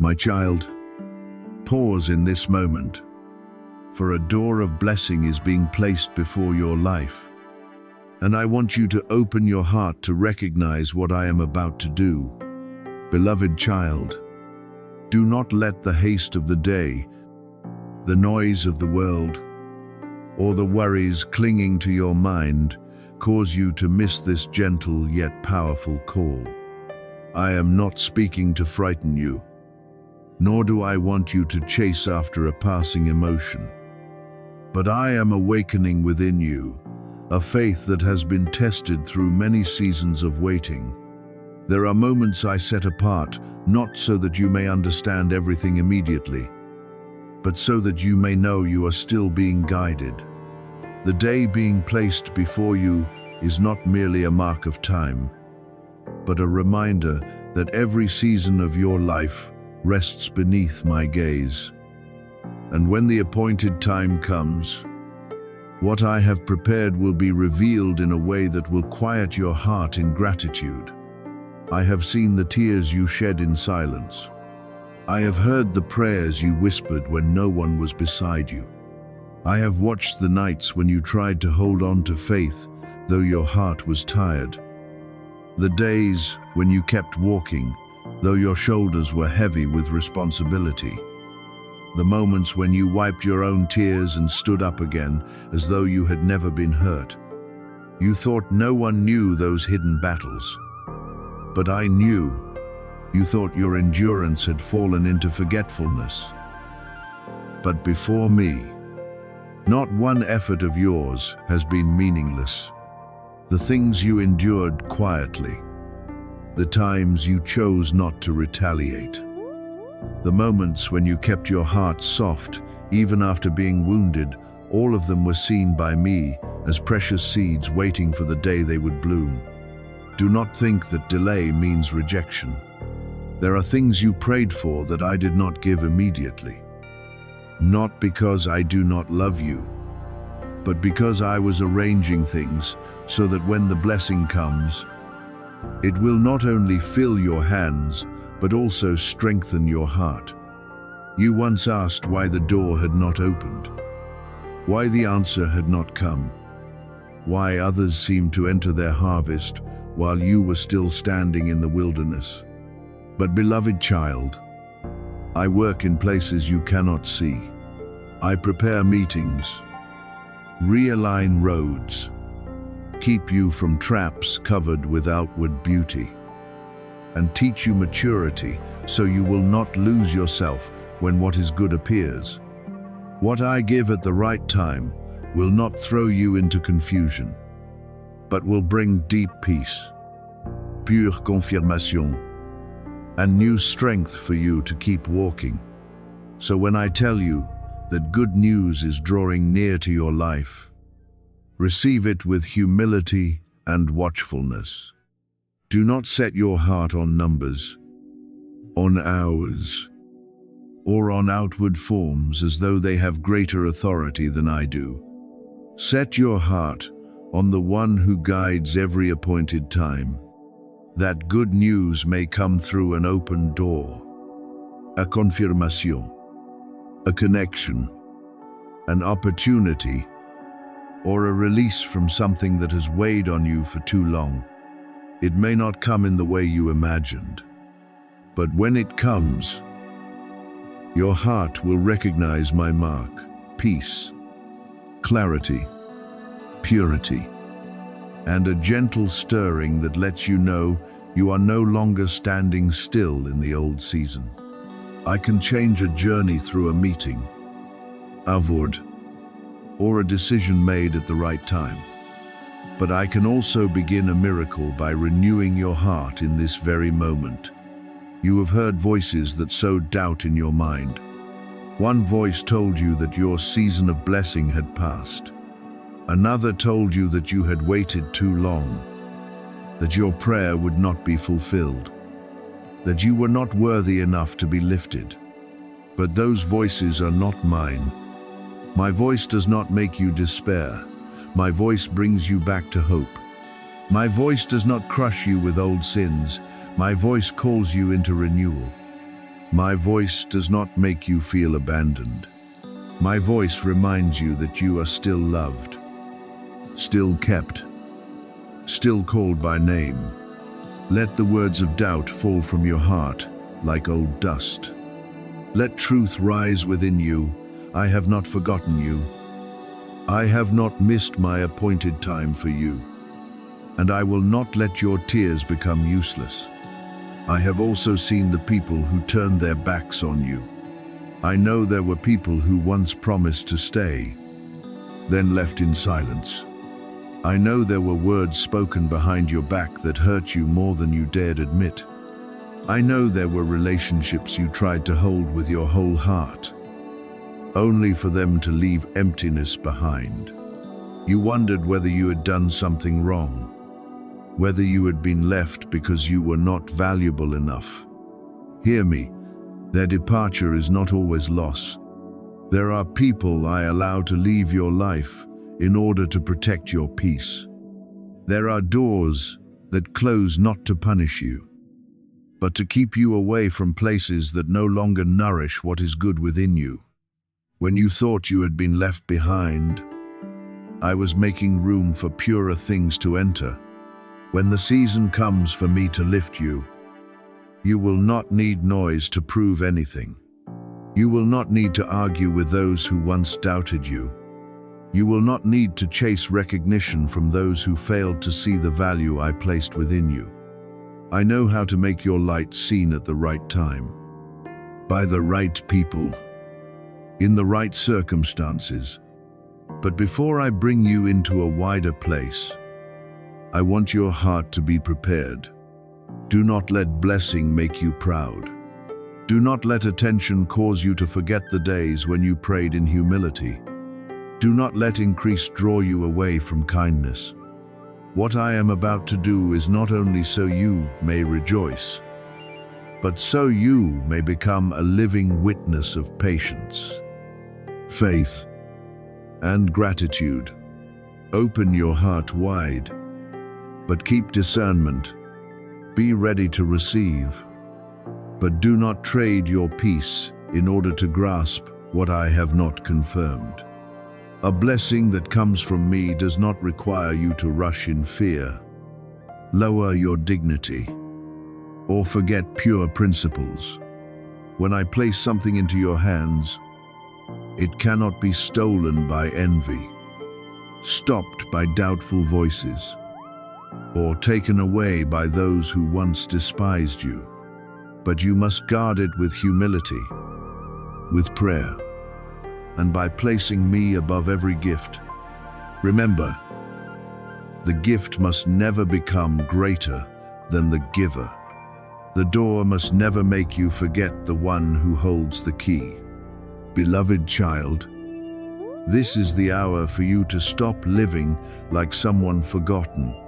My child, pause in this moment, for a door of blessing is being placed before your life. And I want you to open your heart to recognize what I am about to do. Beloved child, do not let the haste of the day, the noise of the world, or the worries clinging to your mind cause you to miss this gentle yet powerful call. I am not speaking to frighten you, nor do I want you to chase after a passing emotion. But I am awakening within you a faith that has been tested through many seasons of waiting. There are moments I set apart, not so that you may understand everything immediately, but so that you may know you are still being guided. The day being placed before you is not merely a mark of time, but a reminder that every season of your life rests beneath my gaze. And when the appointed time comes, what I have prepared will be revealed in a way that will quiet your heart in gratitude. I have seen the tears you shed in silence. I have heard the prayers you whispered when no one was beside you. I have watched the nights when you tried to hold on to faith, though your heart was tired. The days when you kept walking, though your shoulders were heavy with responsibility. The moments when you wiped your own tears and stood up again as though you had never been hurt. You thought no one knew those hidden battles. But I knew. You thought your endurance had fallen into forgetfulness. But before me, not one effort of yours has been meaningless. The things you endured quietly, the times you chose not to retaliate, the moments when you kept your heart soft even after being wounded, all of them were seen by me as precious seeds waiting for the day they would bloom. Do not think that delay means rejection. There are things you prayed for that I did not give immediately. Not because I do not love you, but because I was arranging things so that when the blessing comes, it will not only fill your hands, but also strengthen your heart. You once asked why the door had not opened, why the answer had not come, why others seemed to enter their harvest while you were still standing in the wilderness. But beloved child, I work in places you cannot see. I prepare meetings, realign roads, keep you from traps covered with outward beauty, and teach you maturity so you will not lose yourself when what is good appears. What I give at the right time will not throw you into confusion, but will bring deep peace, pure confirmation, and new strength for you to keep walking. So when I tell you that good news is drawing near to your life, receive it with humility and watchfulness. Do not set your heart on numbers, on hours, or on outward forms as though they have greater authority than I do. Set your heart on the one who guides every appointed time, that good news may come through an open door, a confirmation, a connection, an opportunity, or a release from something that has weighed on you for too long. It may not come in the way you imagined, but when it comes, your heart will recognize my mark: peace, clarity, purity, and a gentle stirring that lets you know you are no longer standing still in the old season. I can change a journey through a meeting, a word, or a decision made at the right time. But I can also begin a miracle by renewing your heart in this very moment. You have heard voices that sowed doubt in your mind. One voice told you that your season of blessing had passed. Another told you that you had waited too long, that your prayer would not be fulfilled, that you were not worthy enough to be lifted. But those voices are not mine. My voice does not make you despair. My voice brings you back to hope. My voice does not crush you with old sins. My voice calls you into renewal. My voice does not make you feel abandoned. My voice reminds you that you are still loved, still kept, still called by name. Let the words of doubt fall from your heart like old dust. Let truth rise within you. I have not forgotten you. I have not missed my appointed time for you. And I will not let your tears become useless. I have also seen the people who turned their backs on you. I know there were people who once promised to stay, then left in silence. I know there were words spoken behind your back that hurt you more than you dared admit. I know there were relationships you tried to hold with your whole heart, only for them to leave emptiness behind. You wondered whether you had done something wrong, whether you had been left because you were not valuable enough. Hear me, their departure is not always loss. There are people I allow to leave your life in order to protect your peace. There are doors that close not to punish you, but to keep you away from places that no longer nourish what is good within you. When you thought you had been left behind, I was making room for purer things to enter. When the season comes for me to lift you, you will not need noise to prove anything. You will not need to argue with those who once doubted you. You will not need to chase recognition from those who failed to see the value I placed within you. I know how to make your light seen at the right time, by the right people, in the right circumstances. But before I bring you into a wider place, I want your heart to be prepared. Do not let blessing make you proud. Do not let attention cause you to forget the days when you prayed in humility. Do not let increase draw you away from kindness. What I am about to do is not only so you may rejoice, but so you may become a living witness of patience, faith, and gratitude. Open your heart wide, but keep discernment. Be ready to receive, but do not trade your peace in order to grasp what I have not confirmed. A blessing that comes from me does not require you to rush in fear, lower your dignity, or forget pure principles. When I place something into your hands, it cannot be stolen by envy, stopped by doubtful voices, or taken away by those who once despised you. But you must guard it with humility, with prayer, and by placing me above every gift. Remember, the gift must never become greater than the giver. The door must never make you forget the one who holds the key. Beloved child, this is the hour for you to stop living like someone forgotten.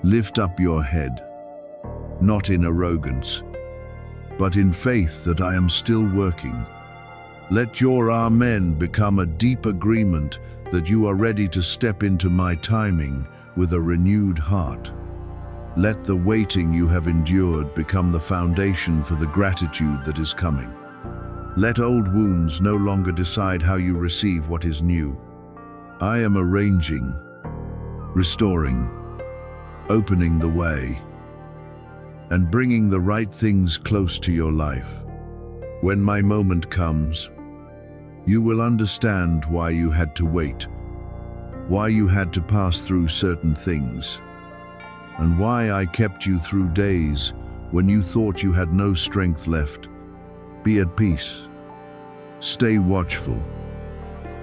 Lift up your head, not in arrogance, but in faith that I am still working. Let your amen become a deep agreement that you are ready to step into my timing with a renewed heart. Let the waiting you have endured become the foundation for the gratitude that is coming. Let old wounds no longer decide how you receive what is new. I am arranging, restoring, opening the way, and bringing the right things close to your life. When my moment comes, you will understand why you had to wait, why you had to pass through certain things, and why I kept you through days when you thought you had no strength left. Be at peace, stay watchful,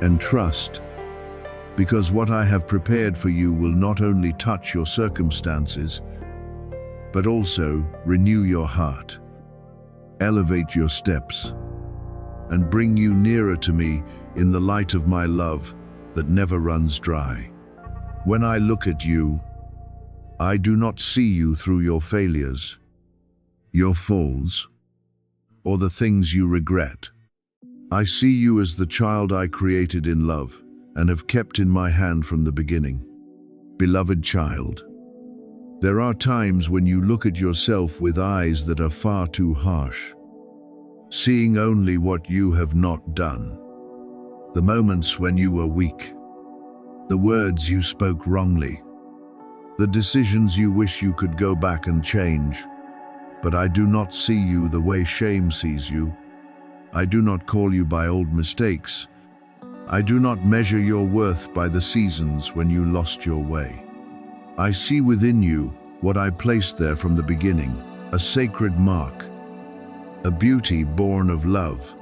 and trust, because what I have prepared for you will not only touch your circumstances, but also renew your heart, elevate your steps, and bring you nearer to me in the light of my love that never runs dry. When I look at you, I do not see you through your failures, your falls, or the things you regret. I see you as the child I created in love and have kept in my hand from the beginning. Beloved child, there are times when you look at yourself with eyes that are far too harsh. seeing only what you have not done. The moments when you were weak, the words you spoke wrongly, the decisions you wish you could go back and change. But I do not see you the way shame sees you. I do not call you by old mistakes. I do not measure your worth by the seasons when you lost your way. I see within you what I placed there from the beginning, a sacred mark, a beauty born of love,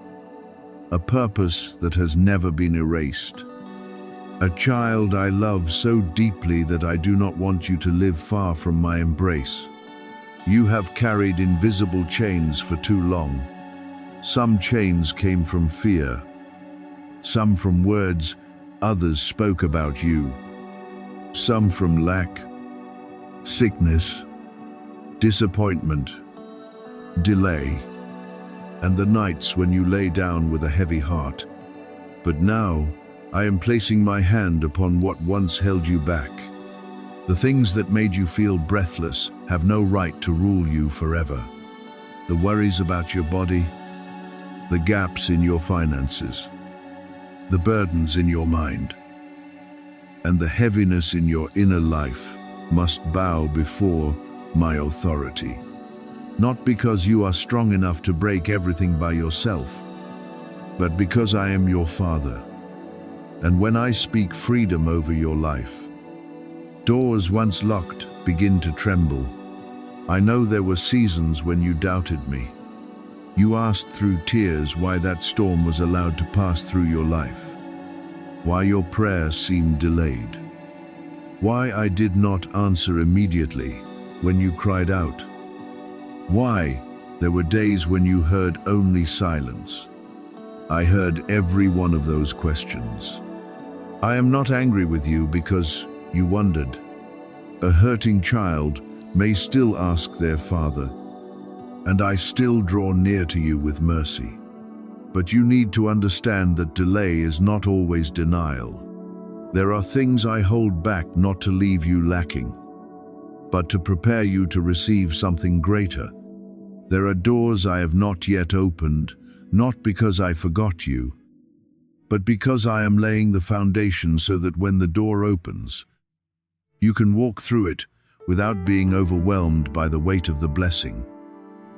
a purpose that has never been erased. A child I love so deeply that I do not want you to live far from my embrace. You have carried invisible chains for too long. Some chains came from fear, some from words others spoke about you, some from lack, sickness, disappointment, delay, and the nights when you lay down with a heavy heart. But now, I am placing my hand upon what once held you back. The things that made you feel breathless have no right to rule you forever. The worries about your body, the gaps in your finances, the burdens in your mind, and the heaviness in your inner life must bow before my authority. Not because you are strong enough to break everything by yourself, but because I am your Father. And when I speak freedom over your life, doors once locked begin to tremble. I know there were seasons when you doubted me. You asked through tears why that storm was allowed to pass through your life, why your prayer seemed delayed, why I did not answer immediately when you cried out, why there were days when you heard only silence. I heard every one of those questions. I am not angry with you because you wondered. A hurting child may still ask their father, and I still draw near to you with mercy. But you need to understand that delay is not always denial. There are things I hold back not to leave you lacking, but to prepare you to receive something greater. There are doors I have not yet opened, not because I forgot you, but because I am laying the foundation so that when the door opens, you can walk through it without being overwhelmed by the weight of the blessing.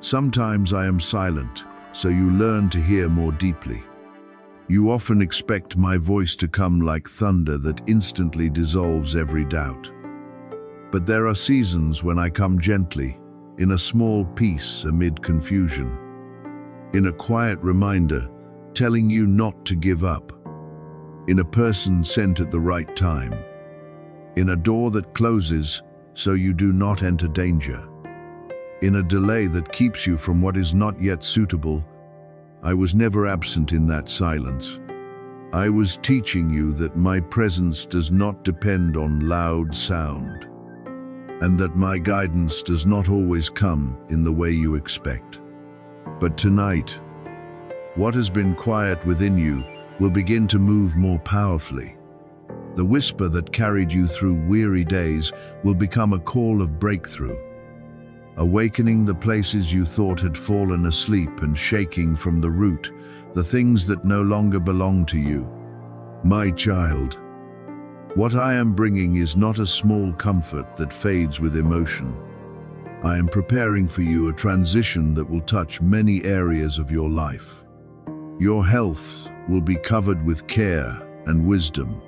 Sometimes I am silent, so you learn to hear more deeply. You often expect my voice to come like thunder that instantly dissolves every doubt. But there are seasons when I come gently, in a small peace amid confusion, in a quiet reminder telling you not to give up, in a person sent at the right time, in a door that closes so you do not enter danger, in a delay that keeps you from what is not yet suitable. I was never absent in that silence. I was teaching you that my presence does not depend on loud sound, and that my guidance does not always come in the way you expect. But tonight, what has been quiet within you will begin to move more powerfully. The whisper that carried you through weary days will become a call of breakthrough, awakening the places you thought had fallen asleep and shaking from the root the things that no longer belong to you. My child, what I am bringing is not a small comfort that fades with emotion. I am preparing for you a transition that will touch many areas of your life. Your health will be covered with care and wisdom.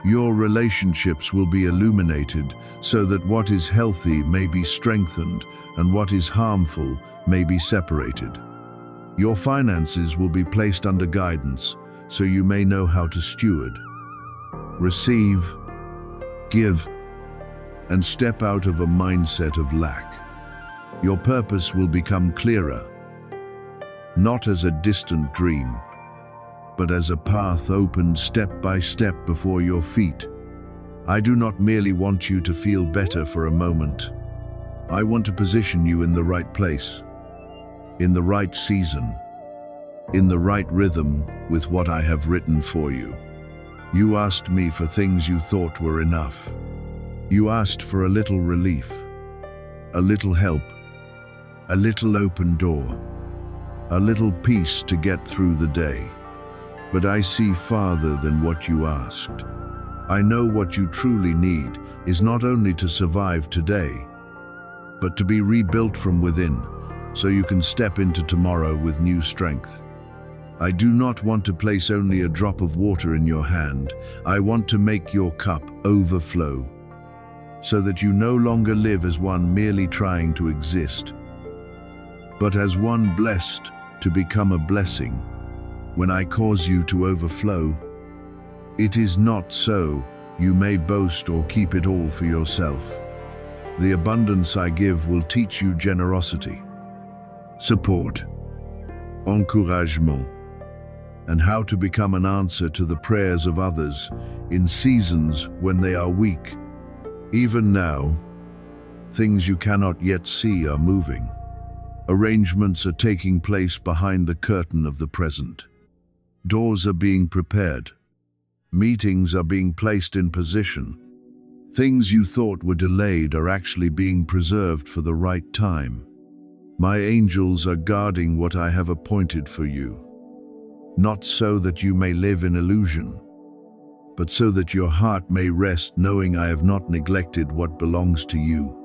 Your relationships will be illuminated so that what is healthy may be strengthened and what is harmful may be separated. Your finances will be placed under guidance so you may know how to steward, receive, give, and step out of a mindset of lack. Your purpose will become clearer, not as a distant dream, but as a path opened step by step before your feet. I do not merely want you to feel better for a moment. I want to position you in the right place, in the right season, in the right rhythm with what I have written for you. You asked me for things you thought were enough. You asked for a little relief, a little help, a little open door, a little peace to get through the day. But I see farther than what you asked. I know what you truly need is not only to survive today, but to be rebuilt from within, so you can step into tomorrow with new strength. I do not want to place only a drop of water in your hand. I want to make your cup overflow, so that you no longer live as one merely trying to exist, but as one blessed to become a blessing. When I cause you to overflow, it is not so you may boast or keep it all for yourself. The abundance I give will teach you generosity, support, encouragement, and how to become an answer to the prayers of others in seasons when they are weak. Even now, things you cannot yet see are moving. Arrangements are taking place behind the curtain of the present. Doors are being prepared. Meetings are being placed in position. Things you thought were delayed are actually being preserved for the right time. My angels are guarding what I have appointed for you, not so that you may live in illusion, but so that your heart may rest knowing I have not neglected what belongs to you.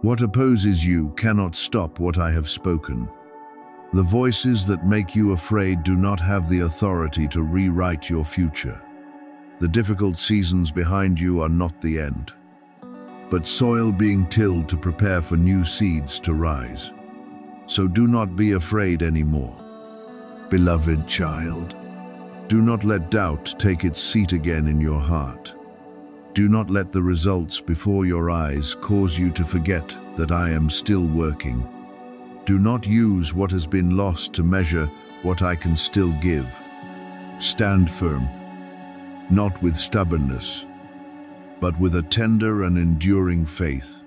What opposes you cannot stop what I have spoken. The voices that make you afraid do not have the authority to rewrite your future. The difficult seasons behind you are not the end, but soil being tilled to prepare for new seeds to rise. So do not be afraid anymore. Beloved child, do not let doubt take its seat again in your heart. Do not let the results before your eyes cause you to forget that I am still working. Do not use what has been lost to measure what I can still give. Stand firm, not with stubbornness, but with a tender and enduring faith.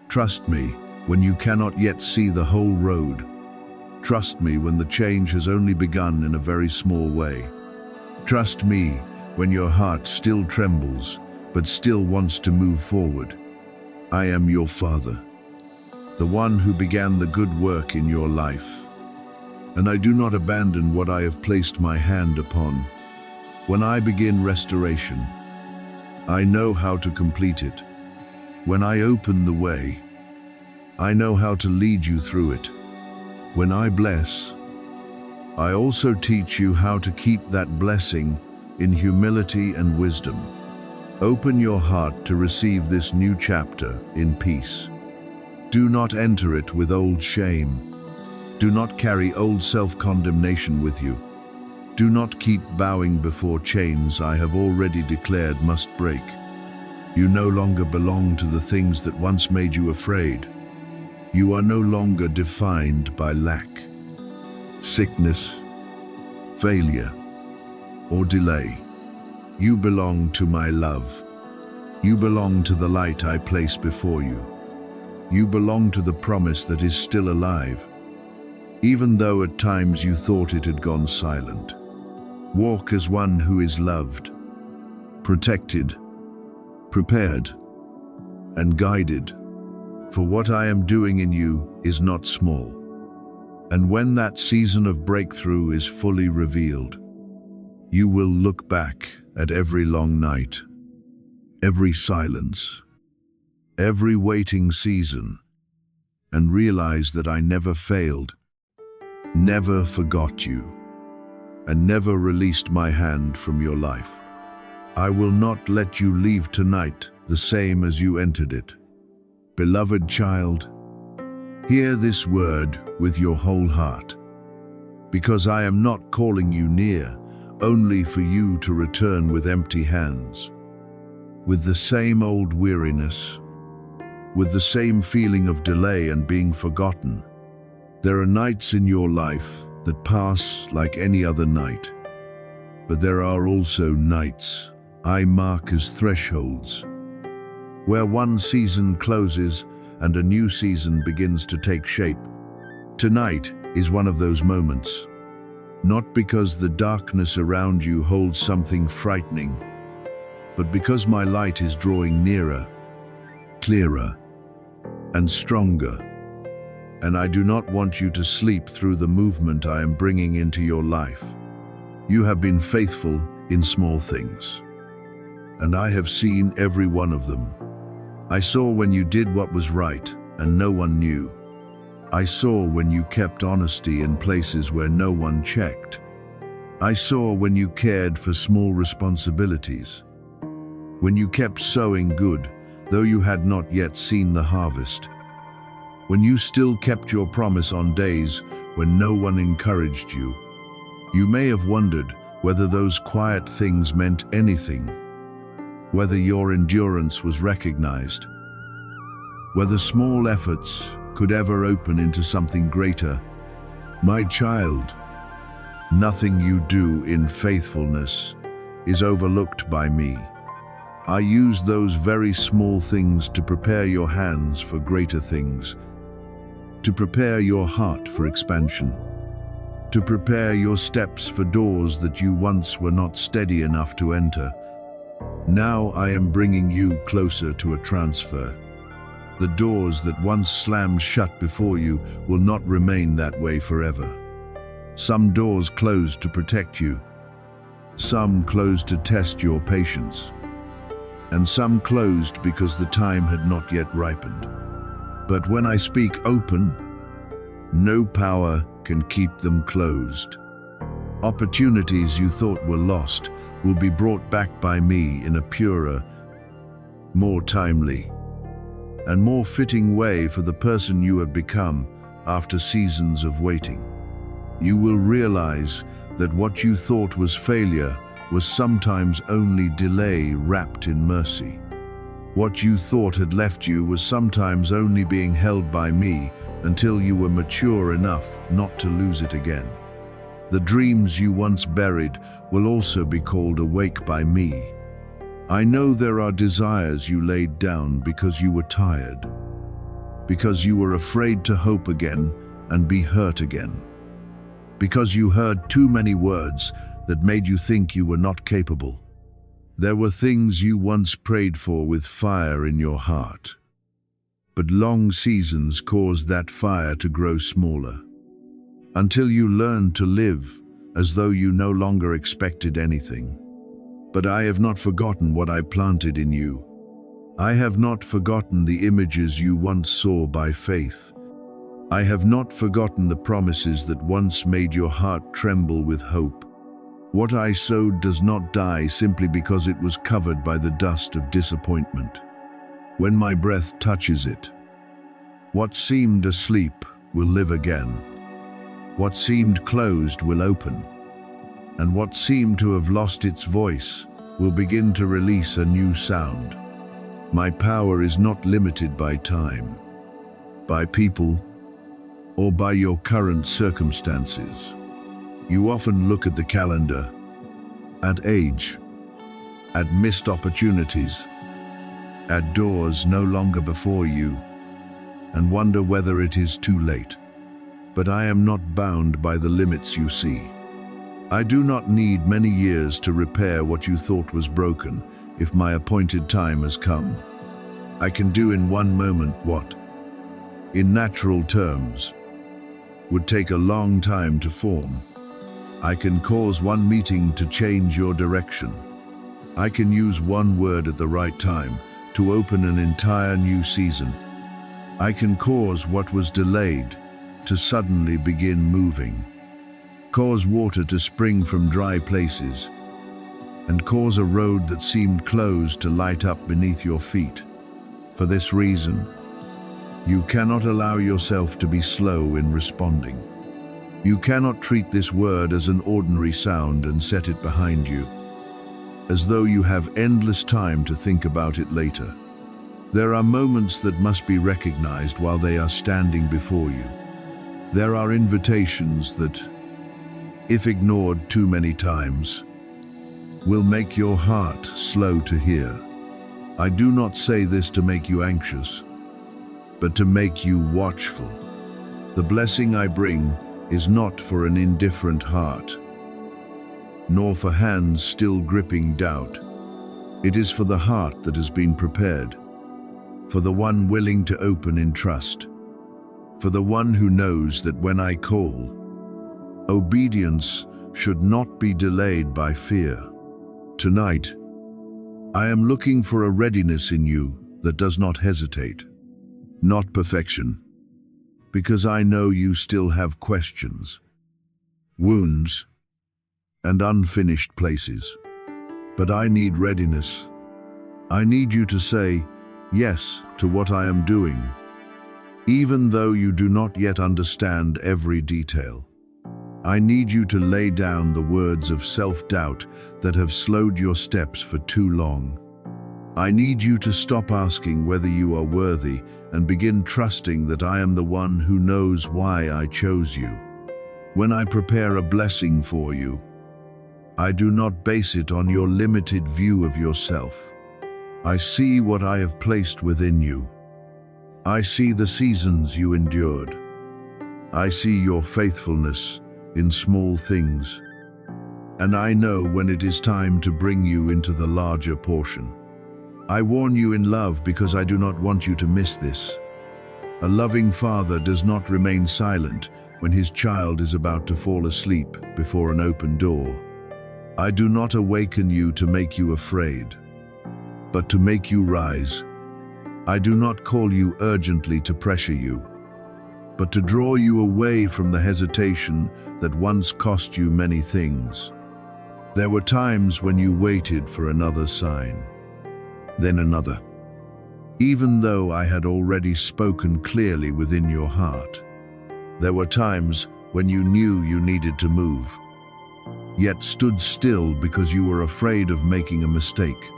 Trust me when you cannot yet see the whole road. Trust me when the change has only begun in a very small way. Trust me when your heart still trembles, but still wants to move forward. I am your Father, the one who began the good work in your life. And I do not abandon what I have placed my hand upon. When I begin restoration, I know how to complete it. When I open the way, I know how to lead you through it. When I bless, I also teach you how to keep that blessing in humility and wisdom. Open your heart to receive this new chapter in peace. Do not enter it with old shame. Do not carry old self-condemnation with you. Do not keep bowing before chains I have already declared must break. You no longer belong to the things that once made you afraid. You are no longer defined by lack, sickness, failure, or delay. You belong to my love. You belong to the light I place before you. You belong to the promise that is still alive, even though at times you thought it had gone silent. Walk as one who is loved, protected, prepared, and guided, for what I am doing in you is not small. And when that season of breakthrough is fully revealed, you will look back at every long night, every silence, every waiting season, and realize that I never failed, never forgot you, and never released my hand from your life. I will not let you leave tonight the same as you entered it. Beloved child, hear this word with your whole heart, because I am not calling you near only for you to return with empty hands, with the same old weariness, with the same feeling of delay and being forgotten. There are nights in your life that pass like any other night, but there are also nights I mark as thresholds, where one season closes and a new season begins to take shape. Tonight is one of those moments, not because the darkness around you holds something frightening, but because my light is drawing nearer, clearer, and stronger. and I do not want you to sleep through the movement I am bringing into your life. You have been faithful in small things, and I have seen every one of them. I saw when you did what was right and no one knew. I saw when you kept honesty in places where no one checked. I saw when you cared for small responsibilities. When you kept sowing good, though you had not yet seen the harvest. When you still kept your promise on days when no one encouraged you. You may have wondered whether those quiet things meant anything, whether your endurance was recognized, whether small efforts could ever open into something greater. My child, nothing you do in faithfulness is overlooked by me. I use those very small things to prepare your hands for greater things, to prepare your heart for expansion, to prepare your steps for doors that you once were not steady enough to enter. Now I am bringing you closer to a transfer. The doors that once slammed shut before you will not remain that way forever. Some doors closed to protect you, some closed to test your patience, and some closed because the time had not yet ripened. But when I speak open, no power can keep them closed. Opportunities you thought were lost will be brought back by me in a purer, more timely, and more fitting way for the person you have become after seasons of waiting. You will realize that what you thought was failure was sometimes only delay wrapped in mercy. What you thought had left you was sometimes only being held by me until you were mature enough not to lose it again. The dreams you once buried will also be called awake by me. I know there are desires you laid down because you were tired, because you were afraid to hope again and be hurt again, because you heard too many words that made you think you were not capable. There were things you once prayed for with fire in your heart, but long seasons caused that fire to grow smaller, until you learned to live as though you no longer expected anything. But I have not forgotten what I planted in you. I have not forgotten the images you once saw by faith. I have not forgotten the promises that once made your heart tremble with hope. What I sowed does not die simply because it was covered by the dust of disappointment. When my breath touches it, what seemed asleep will live again. What seemed closed will open, and what seemed to have lost its voice will begin to release a new sound. My power is not limited by time, by people, or by your current circumstances. You often look at the calendar, at age, at missed opportunities, at doors no longer before you, and wonder whether it is too late. But I am not bound by the limits you see. I do not need many years to repair what you thought was broken if my appointed time has come. I can do in one moment what, in natural terms, would take a long time to form. I can cause one meeting to change your direction. I can use one word at the right time to open an entire new season. I can cause what was delayed to suddenly begin moving, cause water to spring from dry places, and cause a road that seemed closed to light up beneath your feet. For this reason, you cannot allow yourself to be slow in responding. You cannot treat this word as an ordinary sound and set it behind you, as though you have endless time to think about it later. There are moments that must be recognized while they are standing before you. There are invitations that, if ignored too many times, will make your heart slow to hear. I do not say this to make you anxious, but to make you watchful. The blessing I bring is not for an indifferent heart, nor for hands still gripping doubt. It is for the heart that has been prepared, for the one willing to open in trust, for the one who knows that when I call, obedience should not be delayed by fear. Tonight, I am looking for a readiness in you that does not hesitate, not perfection, because I know you still have questions, wounds, and unfinished places. But I need readiness. I need you to say yes to what I am doing, even though you do not yet understand every detail. I need you to lay down the words of self-doubt that have slowed your steps for too long. I need you to stop asking whether you are worthy and begin trusting that I am the one who knows why I chose you. When I prepare a blessing for you, I do not base it on your limited view of yourself. I see what I have placed within you. I see the seasons you endured. I see your faithfulness in small things. And I know when it is time to bring you into the larger portion. I warn you in love because I do not want you to miss this. A loving father does not remain silent when his child is about to fall asleep before an open door. I do not awaken you to make you afraid, but to make you rise. I do not call you urgently to pressure you, but to draw you away from the hesitation that once cost you many things. There were times when you waited for another sign, then another, even though I had already spoken clearly within your heart. There were times when you knew you needed to move, yet stood still because you were afraid of making a mistake.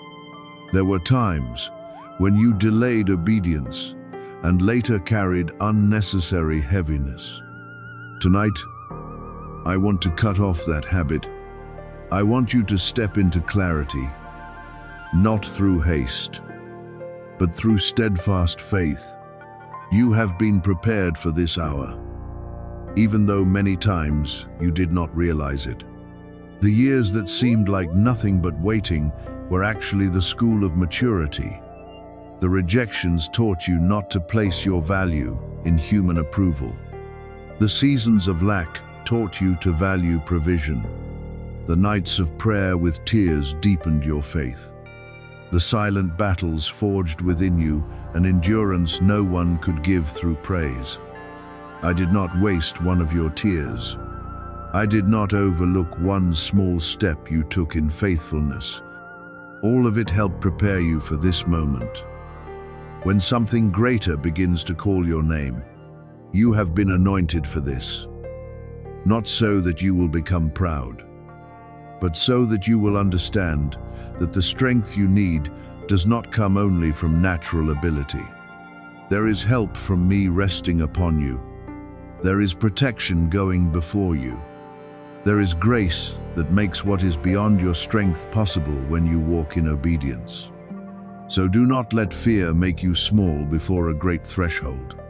There were times when you delayed obedience and later carried unnecessary heaviness. Tonight, I want to cut off that habit. I want you to step into clarity, not through haste, but through steadfast faith. You have been prepared for this hour, even though many times you did not realize it. The years that seemed like nothing but waiting were actually the school of maturity. The rejections taught you not to place your value in human approval. The seasons of lack taught you to value provision. The nights of prayer with tears deepened your faith. The silent battles forged within you an endurance no one could give through praise. I did not waste one of your tears. I did not overlook one small step you took in faithfulness. All of it helped prepare you for this moment. When something greater begins to call your name, you have been anointed for this. Not so that you will become proud, but so that you will understand that the strength you need does not come only from natural ability. There is help from me resting upon you. There is protection going before you. There is grace that makes what is beyond your strength possible when you walk in obedience. So do not let fear make you small before a great threshold.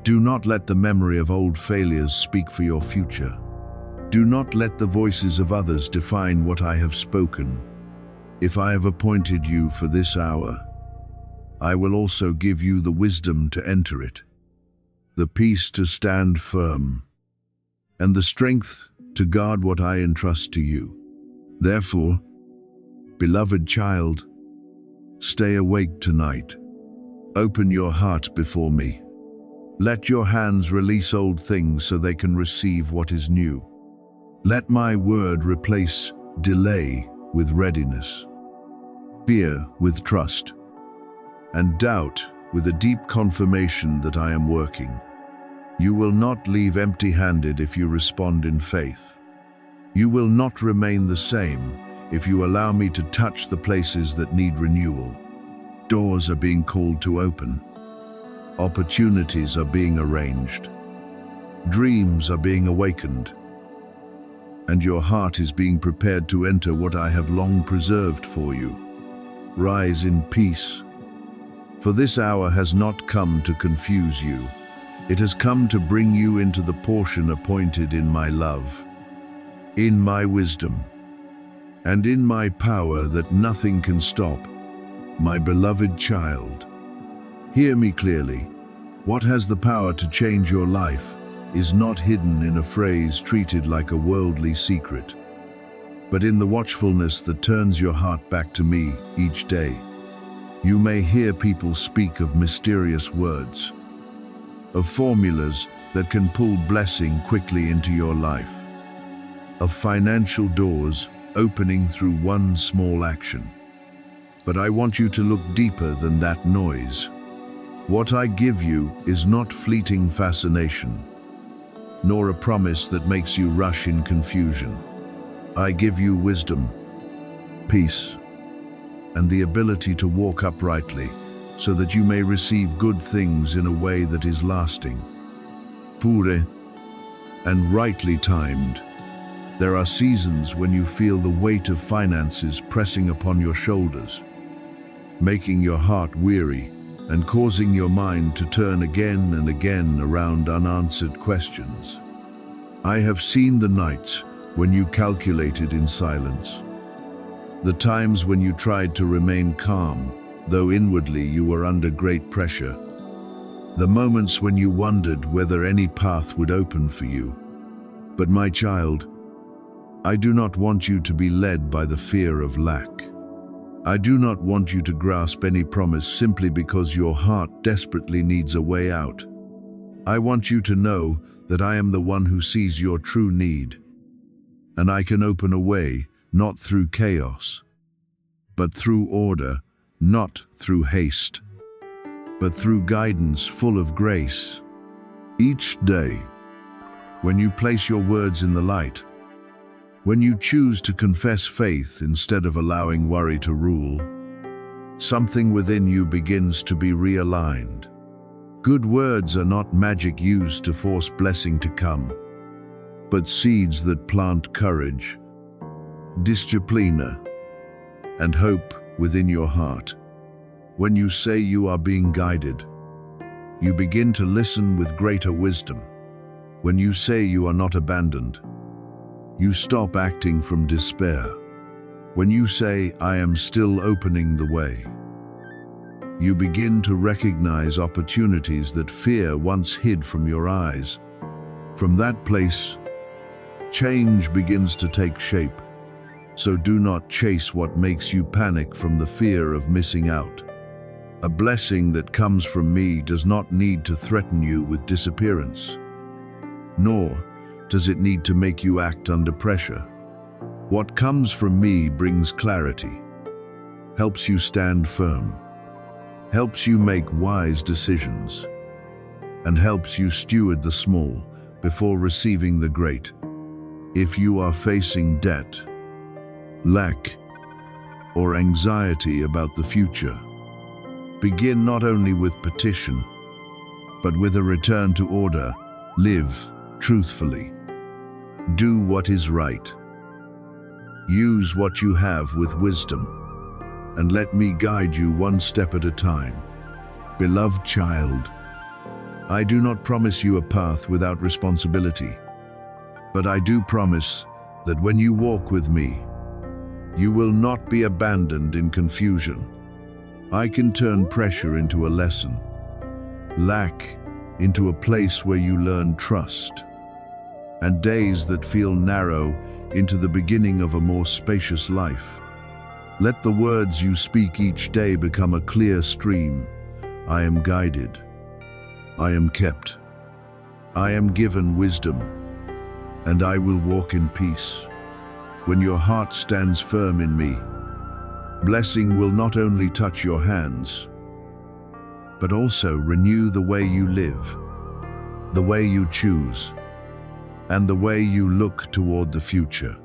Do not let the memory of old failures speak for your future. Do not let the voices of others define what I have spoken. If I have appointed you for this hour, I will also give you the wisdom to enter it, the peace to stand firm, and the strength to guard what I entrust to you. Therefore, beloved child, stay awake tonight. Open your heart before me. Let your hands release old things so they can receive what is new. Let my word replace delay with readiness, fear with trust, and doubt with a deep confirmation that I am working. You will not leave empty-handed if you respond in faith. You will not remain the same if you allow me to touch the places that need renewal. Doors are being called to open. Opportunities are being arranged. Dreams are being awakened. And your heart is being prepared to enter what I have long preserved for you. Rise in peace. For this hour has not come to confuse you. It has come to bring you into the portion appointed in my love, in my wisdom, and in my power that nothing can stop. My beloved child, hear me clearly. What has the power to change your life is not hidden in a phrase treated like a worldly secret, but in the watchfulness that turns your heart back to me each day. You may hear people speak of mysterious words, of formulas that can pull blessing quickly into your life, of financial doors opening through one small action. But I want you to look deeper than that noise. What I give you is not fleeting fascination, nor a promise that makes you rush in confusion. I give you wisdom, peace, and the ability to walk uprightly so that you may receive good things in a way that is lasting, pure, and rightly timed. There are seasons when you feel the weight of finances pressing upon your shoulders, making your heart weary and causing your mind to turn again and again around unanswered questions. I have seen the nights when you calculated in silence, the times when you tried to remain calm, though inwardly you were under great pressure, the moments when you wondered whether any path would open for you. But my child, I do not want you to be led by the fear of lack. I do not want you to grasp any promise simply because your heart desperately needs a way out. I want you to know that I am the one who sees your true need, and I can open a way, not through chaos, but through order, not through haste, but through guidance full of grace. Each day, when you place your words in the light, when you choose to confess faith instead of allowing worry to rule, something within you begins to be realigned. Good words are not magic used to force blessing to come, but seeds that plant courage, disciplina, and hope within your heart. When you say you are being guided, you begin to listen with greater wisdom. When you say you are not abandoned, you stop acting from despair. When you say, I am still opening the way, you begin to recognize opportunities that fear once hid from your eyes. From that place, change begins to take shape. So do not chase what makes you panic from the fear of missing out. A blessing that comes from me does not need to threaten you with disappearance, nor does it need to make you act under pressure. What comes from me brings clarity, helps you stand firm, helps you make wise decisions, and helps you steward the small before receiving the great. If you are facing debt, lack, or anxiety about the future, begin not only with petition, but with a return to order. Live truthfully. Do what is right. Use what you have with wisdom, and let me guide you one step at a time. Beloved child, I do not promise you a path without responsibility, but I do promise that when you walk with me, you will not be abandoned in confusion. I can turn pressure into a lesson, lack into a place where you learn trust, and days that feel narrow into the beginning of a more spacious life. Let the words you speak each day become a clear stream. I am guided. I am kept. I am given wisdom, and I will walk in peace. When your heart stands firm in me, blessing will not only touch your hands, but also renew the way you live, the way you choose, and the way you look toward the future.